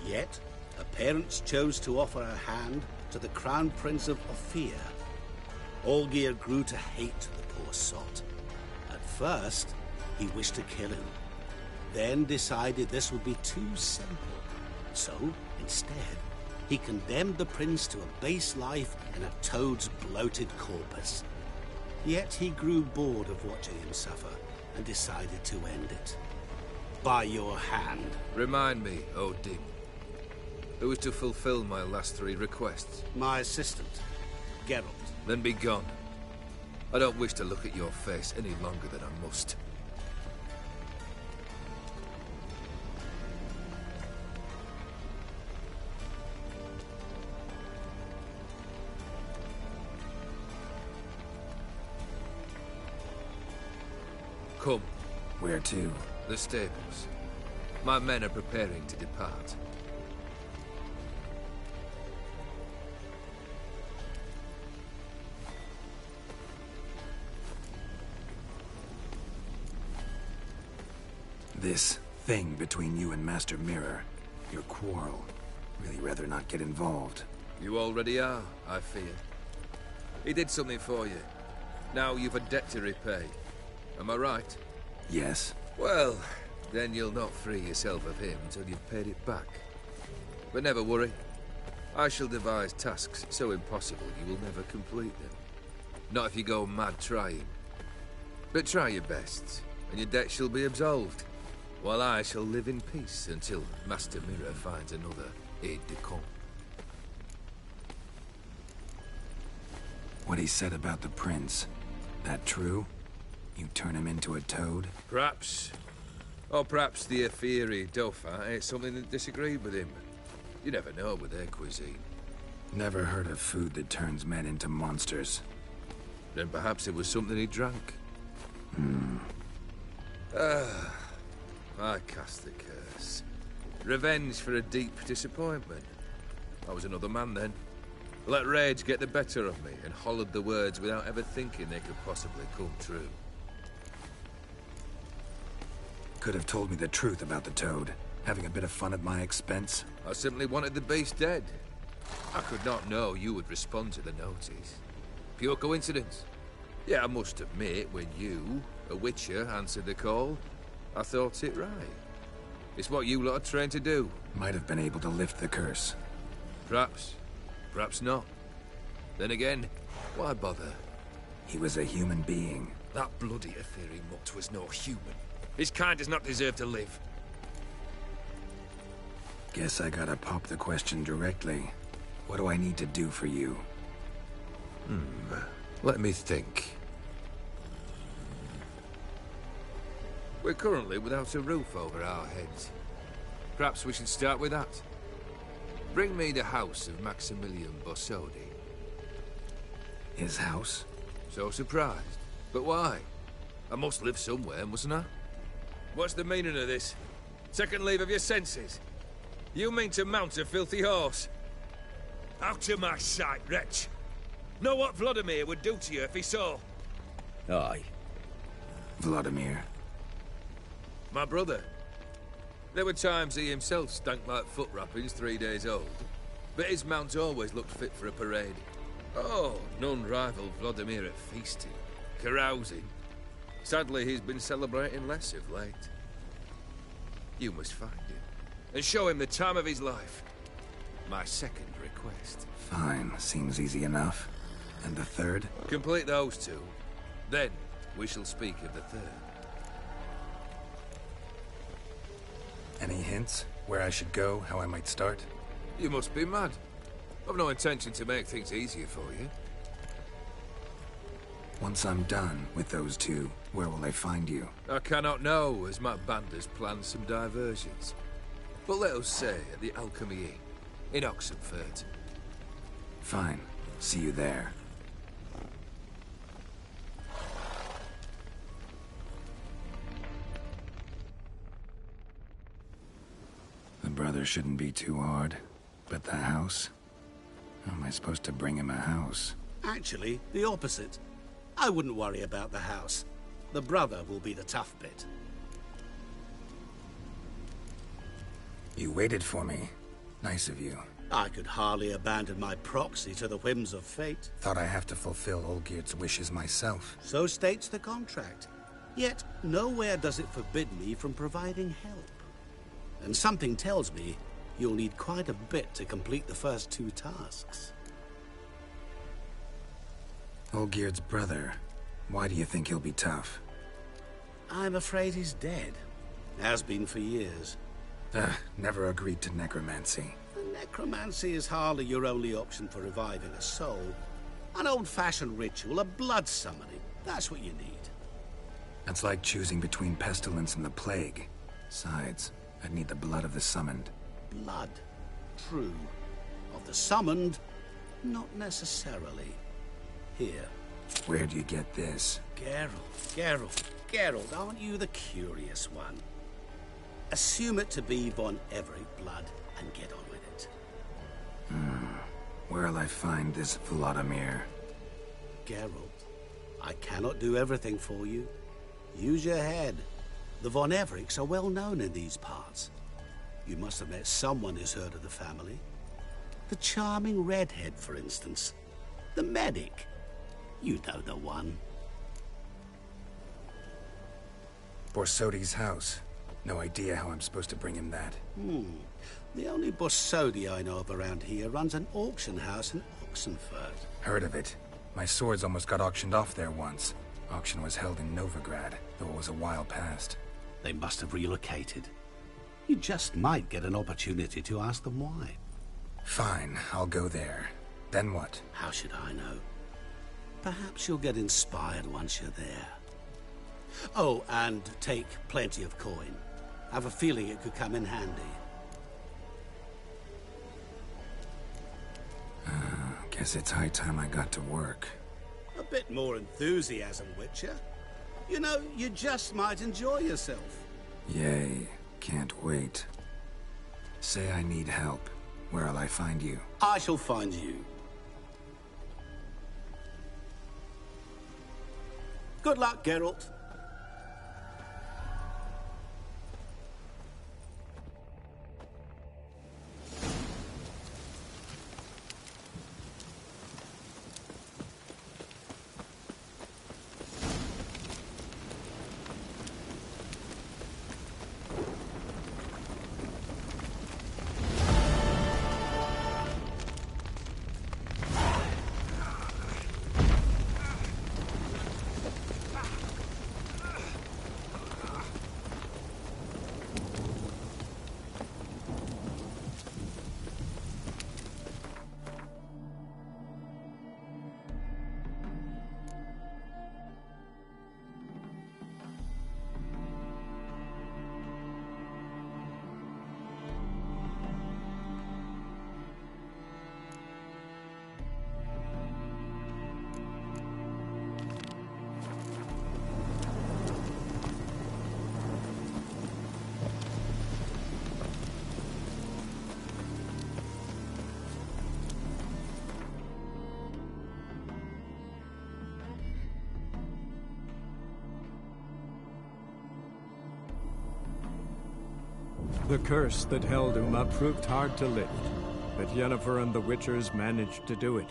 Yet, her parents chose to offer her hand to the Crown Prince of Ophir. Olgierd grew to hate the poor sot. At first, he wished to kill him. Then decided this would be too simple. So, instead, he condemned the prince to a base life in a toad's bloated corpus. Yet he grew bored of watching him suffer and decided to end it. By your hand. Remind me, Odin. Who is to fulfill my last 3 requests? My assistant, Geralt. Then be gone. I don't wish to look at your face any longer than I must. Come. Where to? The stables. My men are preparing to depart. This thing between you and Master Mirror. your quarrel. Really rather not get involved. You already are, I fear. He did something for you. Now you've a debt to repay. Am I right? Yes. Well, then you'll not free yourself of him until you've paid it back. But never worry. I shall devise tasks so impossible you will never complete them. Not if you go mad trying. But try your best, and your debt shall be absolved, while I shall live in peace until Master Mirror finds another aide-de-camp. What he said about the prince, that true? You turn him into a toad? Perhaps. Or perhaps the Aetheri Dauphin ate something that disagreed with him. You never know with their cuisine. Never heard of food that turns men into monsters. Then perhaps it was something he drank. I cast the curse. Revenge for a deep disappointment. I was another man then. Let rage get the better of me and hollered the words without ever thinking they could possibly come true. Could have told me the truth about the toad. Having a bit of fun at my expense. I simply wanted the beast dead. I could not know you would respond to the notice. Pure coincidence. Yeah, I must admit, when you, a witcher, answered the call, I thought it right. It's what you lot are trained to do. Might have been able to lift the curse. Perhaps. Perhaps not. Then again, why bother? He was a human being. That bloody Aetheri mutt was no human. His kind does not deserve to live. Guess I gotta pop the question directly. What do I need to do for you? Let me think. We're currently without a roof over our heads. Perhaps we should start with that. Bring me the house of Maximilian Bossodi. His house? So surprised. But why? I must live somewhere, mustn't I? What's the meaning of this? Second leave of your senses? You mean to mount a filthy horse? Out of my sight, wretch! Know what Vladimir would do to you if he saw? Aye. Vladimir. My brother. There were times he himself stank like foot wrappings 3 days old. But his mount always looked fit for a parade. Oh, none rival Vladimir at feasting, carousing. Sadly, he's been celebrating less of late. You must find him, and show him the time of his life. My second request. Fine, seems easy enough. And the third? Complete those two. Then, we shall speak of the third. Any hints? Where I should go? How I might start? You must be mad. I've no intention to make things easier for you. Once I'm done with those two, where will I find you? I cannot know, as my band has planned some diversions. But let us say at the Alchemy Inn, in Oxenfurt. Fine. See you there. The brother shouldn't be too hard. But the house? How am I supposed to bring him a house? Actually, the opposite. I wouldn't worry about the house. The brother will be the tough bit. You waited for me. Nice of you. I could hardly abandon my proxy to the whims of fate. Thought I have to fulfill Olgierd's wishes myself. So states the contract. Yet, nowhere does it forbid me from providing help. And something tells me you'll need quite a bit to complete the first two tasks. Olgierd's brother. Why do you think he'll be tough? I'm afraid he's dead. Has been for years. Never agreed to necromancy. Necromancy is hardly your only option for reviving a soul. An old-fashioned ritual, a blood summoning. That's what you need. That's like choosing between pestilence and the plague. Besides, I'd need the blood of the summoned. Blood. True. Of the summoned, not necessarily. Here. Where do you get this? Geralt, aren't you the curious one? Assume it to be Von Everett blood and get on with it. Where'll I find this Vladimir? Geralt, I cannot do everything for you. Use your head. The Von Evericks are well known in these parts. You must have met someone who's heard of the family. The charming redhead, for instance. The medic. You know the one. Borsodi's house. No idea how I'm supposed to bring him that. The only Borsodi I know of around here runs an auction house in Oxenfurt. Heard of it. My swords almost got auctioned off there once. Auction was held in Novigrad, though it was a while past. They must have relocated. You just might get an opportunity to ask them why. Fine, I'll go there. Then what? How should I know? Perhaps you'll get inspired once you're there. Oh, and take plenty of coin. I have a feeling it could come in handy. Guess it's high time I got to work. A bit more enthusiasm, Witcher. You know, you just might enjoy yourself. Yay. Can't wait. Say I need help. Where'll I find you? I shall find you. Good luck, Geralt. The curse that held Uma proved hard to lift, but Yennefer and the Witchers managed to do it.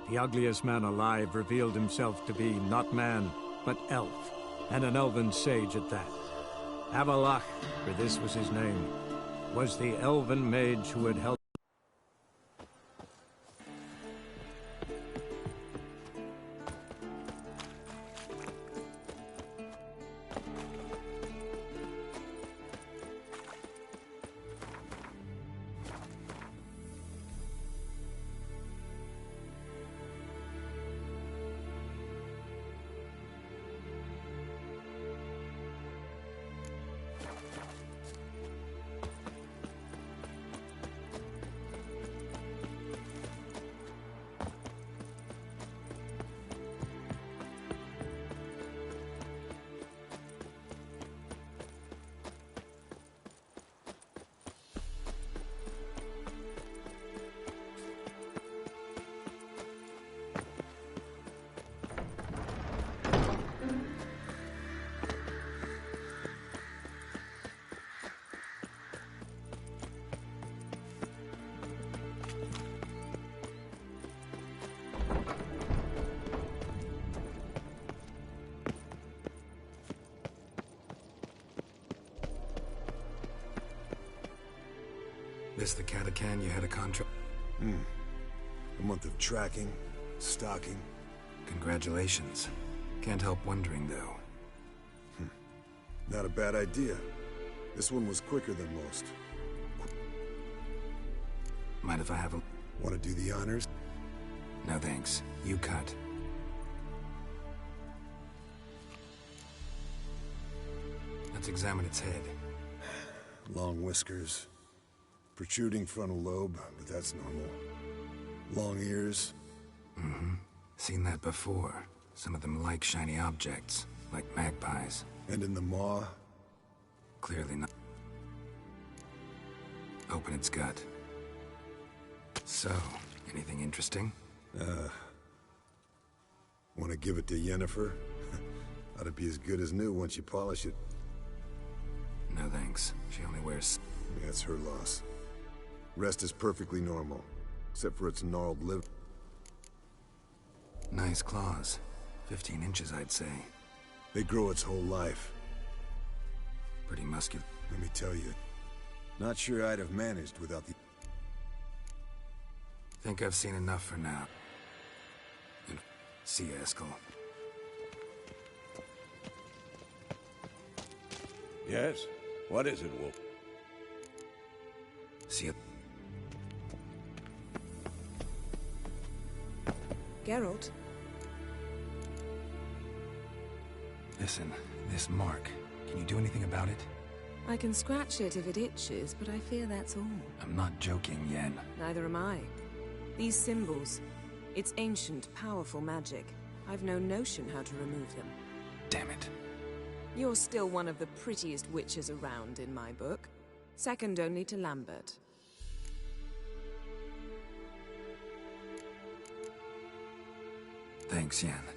The ugliest man alive revealed himself to be not man, but elf, and an elven sage at that. Avalach, for this was his name, was the elven mage who had helped. This the Catacan you had a contract? A month of tracking, stocking. Congratulations. Can't help wondering, though. Not a bad idea. This one was quicker than most. Mind if I have a... Want to do the honors? No thanks. You cut. Let's examine its head. Long whiskers. Protruding frontal lobe, but that's normal. Long ears. Seen that before. Some of them like shiny objects, like magpies. And in the maw? Clearly not. Open its gut. So, anything interesting? Want to give it to Yennefer? Ought to be as good as new once you polish it. No thanks. She only wears... Yeah, it's her loss. Rest is perfectly normal, except for its gnarled liver. Nice claws. 15 inches, I'd say. They grow its whole life. Pretty muscular. Let me tell you, not sure I'd have managed without the... Think I've seen enough for now. And see you, Eskel. Yes? What is it, Wolf? See you. Geralt? Listen, this mark. Can you do anything about it? I can scratch it if it itches, but I fear that's all. I'm not joking, Yen. Neither am I. These symbols, it's ancient, powerful magic. I've no notion how to remove them. Damn it. You're still one of the prettiest witches around in my book. Second only to Lambert. Thanks, Yen.